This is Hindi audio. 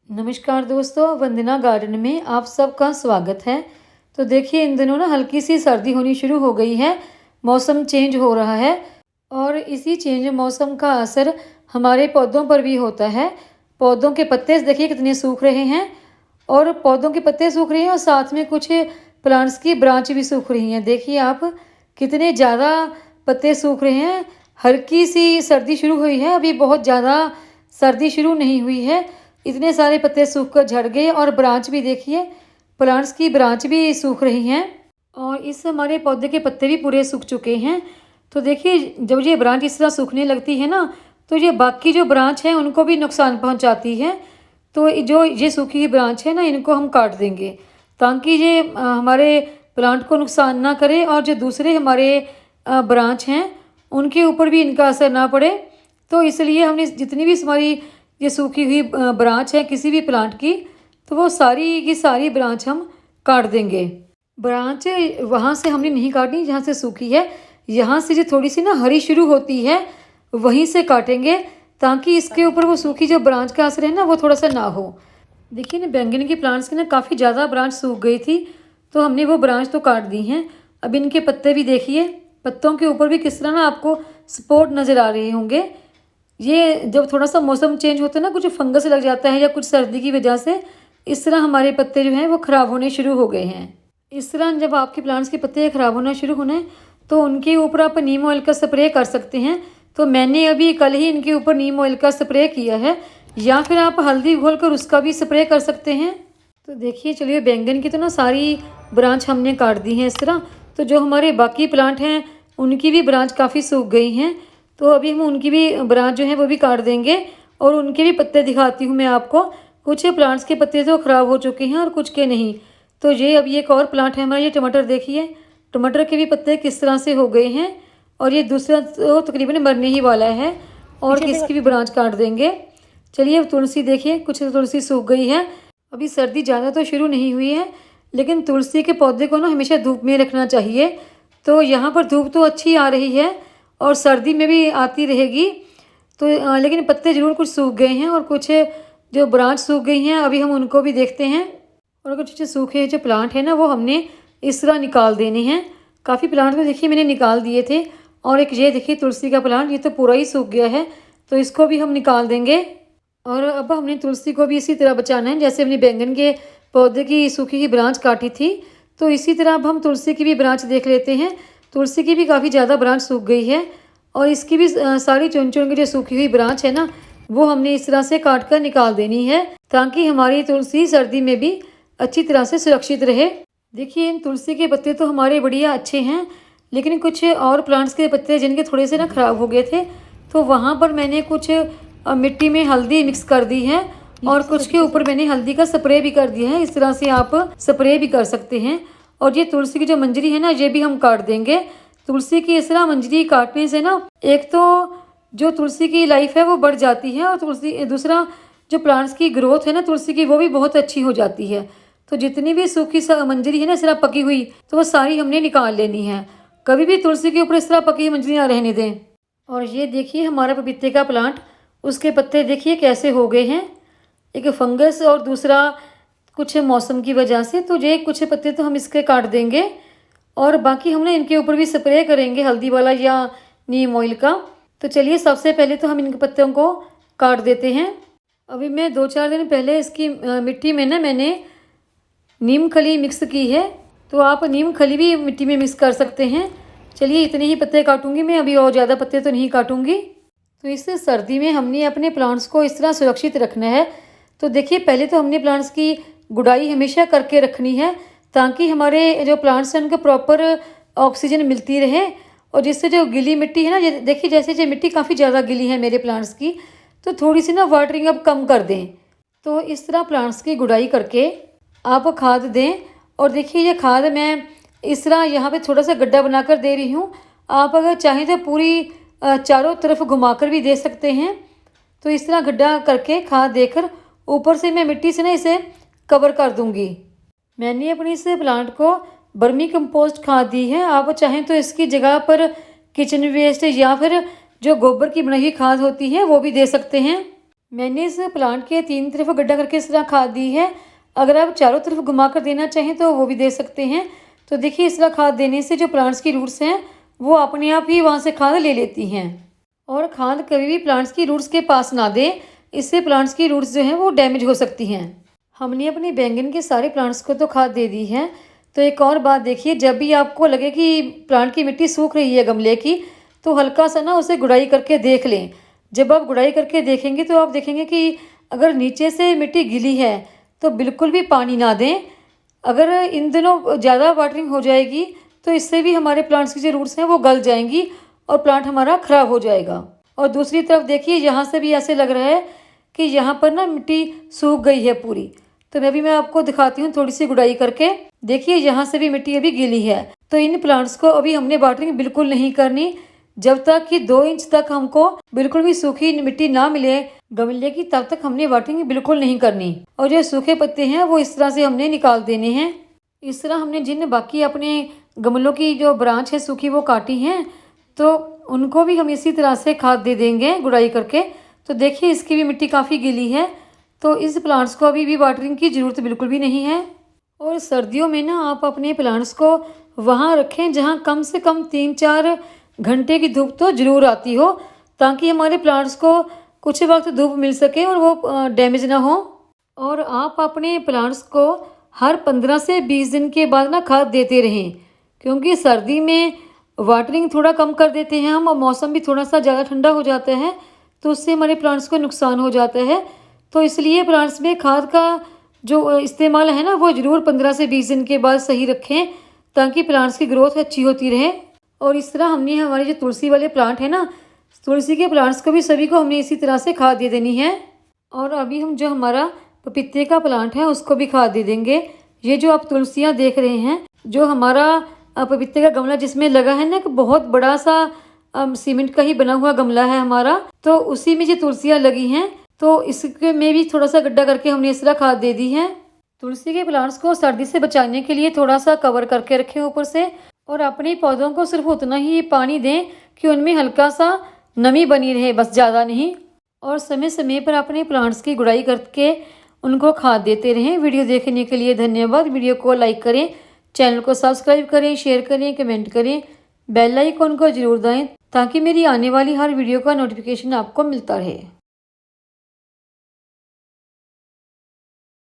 नमस्कार दोस्तों, वंदना गार्डन में आप सबका स्वागत है। तो देखिए, इन दिनों ना हल्की सी सर्दी होनी शुरू हो गई है। मौसम चेंज हो रहा है और इसी चेंज मौसम का असर हमारे पौधों पर भी होता है। पौधों के पत्ते देखिए कितने सूख रहे हैं और पौधों के पत्ते सूख रहे हैं और साथ में कुछ प्लांट्स की ब्रांच भी सूख रही हैं। देखिए आप, कितने ज़्यादा पत्ते सूख रहे हैं। हल्की सी सर्दी शुरू हुई है, अभी बहुत ज़्यादा सर्दी शुरू नहीं हुई है। इतने सारे पत्ते सूख कर झड़ गए और ब्रांच भी देखिए, प्लांट्स की ब्रांच भी सूख रही हैं और इस हमारे पौधे के पत्ते भी पूरे सूख चुके हैं। तो देखिए, जब ये ब्रांच इस तरह सूखने लगती है ना, तो ये बाकी जो ब्रांच है उनको भी नुकसान पहुंचाती है। तो जो ये सूखी हुई ब्रांच है ना, इनको हम काट देंगे ताकि ये हमारे प्लांट को नुकसान ना करे और जो दूसरे हमारे ब्रांच हैं उनके ऊपर भी इनका असर ना पड़े। तो इसलिए हमने जितनी भी हमारी ये सूखी हुई ब्रांच है किसी भी प्लांट की, तो वो सारी की सारी ब्रांच हम काट देंगे। ब्रांच वहाँ से हमने नहीं काटनी जहाँ से सूखी है, यहाँ से जो थोड़ी सी ना हरी शुरू होती है वहीं से काटेंगे ताकि इसके ऊपर वो सूखी जो ब्रांच का असर है ना वो थोड़ा सा ना हो। देखिए ना, बैंगन के प्लांट्स की ना काफ़ी ज़्यादा ब्रांच सूख गई थी, तो हमने वो ब्रांच तो काट दी हैं। अब इनके पत्ते भी देखिए, पत्तों के ऊपर भी किस तरह ना आपको स्पॉट नज़र आ रहे होंगे। ये जब थोड़ा सा मौसम चेंज होता है ना, कुछ फंगस लग जाता है या कुछ सर्दी की वजह से इस तरह हमारे पत्ते जो हैं वो ख़राब होने शुरू हो गए हैं। इस तरह जब आपके प्लांट्स के पत्ते ख़राब होना शुरू होने, तो उनके ऊपर आप नीम ऑयल का स्प्रे कर सकते हैं। तो मैंने अभी कल ही इनके ऊपर नीम ऑयल का स्प्रे किया है, या फिर आप हल्दी घोल कर उसका भी स्प्रे कर सकते हैं। तो देखिए, चलिए, बैंगन की तो ना सारी ब्रांच हमने काट दी है इस तरह। तो जो हमारे बाकी प्लांट हैं उनकी भी ब्रांच काफ़ी सूख गई हैं, तो अभी हम उनकी भी ब्रांच जो है वो भी काट देंगे और उनके भी पत्ते दिखाती हूँ मैं आपको। कुछ प्लांट्स के पत्ते तो ख़राब हो चुके हैं और कुछ के नहीं। तो ये अभी एक और प्लांट है हमारा, ये टमाटर देखिए, टमाटर के भी पत्ते किस तरह से हो गए हैं और ये दूसरा तो तकरीबन मरने ही वाला है और किसकी भी ब्रांच काट देंगे। चलिए, अब तुलसी देखिए, कुछ तुलसी सूख गई है। अभी सर्दी ज़्यादा तो शुरू नहीं हुई है, लेकिन तुलसी के पौधे को ना हमेशा धूप में रखना चाहिए। तो यहाँ पर धूप तो अच्छी आ रही है और सर्दी में भी आती रहेगी, तो लेकिन पत्ते ज़रूर कुछ सूख गए हैं और कुछ जो ब्रांच सूख गई हैं अभी हम उनको भी देखते हैं। और कुछ जो सूखे जो प्लांट हैं ना वो हमने इस तरह निकाल देने हैं। काफ़ी प्लांट तो देखिए मैंने निकाल दिए थे और एक ये देखिए तुलसी का प्लांट, ये तो पूरा ही सूख गया है, तो इसको भी हम निकाल देंगे। और अब हमने तुलसी को भी इसी तरह बचाना है, जैसे हमने बैंगन के पौधे की सूखी की ब्रांच काटी थी, तो इसी तरह अब हम तुलसी की भी ब्रांच देख लेते हैं। तुलसी की भी काफ़ी ज़्यादा ब्रांच सूख गई है और इसकी भी सारी चुन चुन की जो सूखी हुई ब्रांच है ना वो हमने इस तरह से काट कर निकाल देनी है ताकि हमारी तुलसी सर्दी में भी अच्छी तरह से सुरक्षित रहे। देखिए, इन तुलसी के पत्ते तो हमारे बढ़िया अच्छे हैं, लेकिन कुछ और प्लांट्स के पत्ते जिनके थोड़े से ना ख़राब हो गए थे, तो वहाँ पर मैंने कुछ मिट्टी में हल्दी मिक्स कर दी है और कुछ के ऊपर मैंने हल्दी का स्प्रे भी कर दिया है। इस तरह से आप स्प्रे भी कर सकते हैं। और ये तुलसी की जो मंजरी है ना ये भी हम काट देंगे। तुलसी की इस तरह मंजरी काटने से ना एक तो जो तुलसी की लाइफ है वो बढ़ जाती है और तुलसी दूसरा जो प्लांट्स की ग्रोथ है ना तुलसी की वो भी बहुत अच्छी हो जाती है। तो जितनी भी सूखी मंजरी है ना इस तरह पकी हुई, तो वो सारी हमने निकाल लेनी है। कभी भी तुलसी के ऊपर इस तरह पकी मंजरी ना रहने दें। और ये देखिए हमारा पपीते का प्लांट, उसके पत्ते देखिए कैसे हो गए हैं, एक फंगस और दूसरा कुछ मौसम की वजह से। तो ये कुछ पत्ते तो हम इसके काट देंगे और बाकी हम ना इनके ऊपर भी स्प्रे करेंगे हल्दी वाला या नीम ऑयल का। तो चलिए, सबसे पहले तो हम इन पत्तों को काट देते हैं। अभी मैं 2-4 दिन पहले इसकी मिट्टी में ना मैंने नीम खली मिक्स की है, तो आप नीम खली भी मिट्टी में मिक्स कर सकते हैं। चलिए, इतने ही पत्ते काटूंगी मैं, अभी और ज़्यादा पत्ते तो नहीं काटूंगी। तो इस सर्दी में हमने अपने प्लांट्स को इस तरह सुरक्षित रखना है। तो देखिए, पहले तो हमने प्लांट्स की गुड़ाई हमेशा करके रखनी है ताकि हमारे जो प्लांट्स हैं उनको प्रॉपर ऑक्सीजन मिलती रहे। और जिससे जो गीली मिट्टी है ना, देखिए जैसे जो मिट्टी काफ़ी ज़्यादा गीली है मेरे प्लांट्स की, तो थोड़ी सी ना वाटरिंग अब कम कर दें। तो इस तरह प्लांट्स की गुड़ाई करके आप खाद दें। और देखिए, ये खाद मैं इस तरह यहाँ पे थोड़ा सा गड्ढा बनाकर दे रही हूँ। आप अगर चाहें तो पूरी चारों तरफ घुमाकर भी दे सकते हैं। तो इस तरह गड्ढा करके खाद देकर ऊपर से मैं मिट्टी से ना इसे कवर कर दूंगी। मैंने अपनी इस प्लांट को बर्मी कंपोस्ट खाद दी है। आप चाहें तो इसकी जगह पर किचन वेस्ट या फिर जो गोबर की बनाई हुई खाद होती है वो भी दे सकते हैं। मैंने इस प्लांट के 3 तरफ गड्ढा करके इस तरह खाद दी है। अगर आप चारों तरफ घुमा कर देना चाहें तो वो भी दे सकते हैं। तो देखिए इस तरह खाद देने से जो प्लांट्स की रूट्स हैं वो अपने आप ही वहाँ से खाद ले लेती हैं। और खाद कभी भी प्लांट्स की रूट्स के पास ना दें, इससे प्लांट्स की रूट्स जो हैं वो डैमेज हो सकती हैं। हमने अपने बैंगन के सारे प्लांट्स को तो खाद दे दी है। तो एक और बात देखिए, जब भी आपको लगे कि प्लांट की मिट्टी सूख रही है गमले की, तो हल्का सा ना उसे गुड़ाई करके देख लें। जब आप गुड़ाई करके देखेंगे तो आप देखेंगे कि अगर नीचे से मिट्टी गीली है तो बिल्कुल भी पानी ना दें। अगर इन दिनों ज़्यादा वाटरिंग हो जाएगी तो इससे भी हमारे प्लांट्स की जो रूट्स हैं वो गल जाएंगी और प्लांट हमारा ख़राब हो जाएगा। और दूसरी तरफ देखिए, यहाँ से भी ऐसे लग रहा है कि यहाँ पर ना मिट्टी सूख गई है पूरी। तो मैं आपको दिखाती हूँ थोड़ी सी गुड़ाई करके। देखिए यहाँ से भी मिट्टी अभी गीली है। तो इन प्लांट्स को अभी हमने वाटरिंग बिल्कुल नहीं करनी जब तक कि 2 इंच तक हमको बिल्कुल भी सूखी मिट्टी ना मिले गमले की, तब तक हमने वाटरिंग बिल्कुल नहीं करनी। और जो सूखे पत्ते हैं वो इस तरह से हमने निकाल देने हैं। इस तरह हमने जिन बाकी अपने गमलों की जो ब्रांच है सूखी वो काटी हैं, तो उनको भी हम इसी तरह से खाद दे देंगे गुड़ाई करके। तो देखिए इसकी भी मिट्टी काफ़ी गीली है। तो इस प्लांट्स को अभी भी वाटरिंग की ज़रूरत बिल्कुल भी नहीं है। और सर्दियों में ना आप अपने प्लांट्स को वहाँ रखें जहाँ कम से कम 3-4 घंटे की धूप तो ज़रूर आती हो, ताकि हमारे प्लांट्स को कुछ वक्त धूप मिल सके और वो डैमेज ना हो। और आप अपने प्लांट्स को हर 15 से 20 दिन के बाद ना खाद देते रहें, क्योंकि सर्दी में वाटरिंग थोड़ा कम कर देते हैं हम और मौसम भी थोड़ा सा ज़्यादा ठंडा हो जाता है, तो उससे हमारे प्लांट्स को नुकसान हो जाता है। तो इसलिए प्लांट्स में खाद का जो इस्तेमाल है ना वो ज़रूर 15 से 20 दिन के बाद सही रखें, ताकि प्लांट्स की ग्रोथ अच्छी होती रहे। और इस तरह हमने हमारे जो तुलसी वाले प्लांट है ना, तुलसी के प्लांट्स को भी सभी को हमने इसी तरह से खाद दे देनी है। और अभी हम जो हमारा पपीते का प्लांट है उसको भी खाद दे देंगे। ये जो आप तुलसियाँ देख रहे हैं, जो हमारा पपीते का गमला जिसमें लगा है ना, एक बहुत बड़ा सा सीमेंट का ही बना हुआ गमला है हमारा, तो उसी में जो तुलसियाँ लगी हैं, तो इसके में भी थोड़ा सा गड्ढा करके हमने इस तरह खाद दे दी है। तुलसी के प्लांट्स को सर्दी से बचाने के लिए थोड़ा सा कवर करके रखें ऊपर से, और अपने पौधों को सिर्फ उतना ही पानी दें कि उनमें हल्का सा नमी बनी रहे, बस ज़्यादा नहीं। और समय समय पर अपने प्लांट्स की गुड़ाई करके उनको खाद देते रहें। वीडियो देखने के लिए धन्यवाद। वीडियो को लाइक करें, चैनल को सब्सक्राइब करें, शेयर करें, कमेंट करें, बेल आइकन को जरूर दबाएं ताकि मेरी आने वाली हर वीडियो का नोटिफिकेशन आपको मिलता रहे।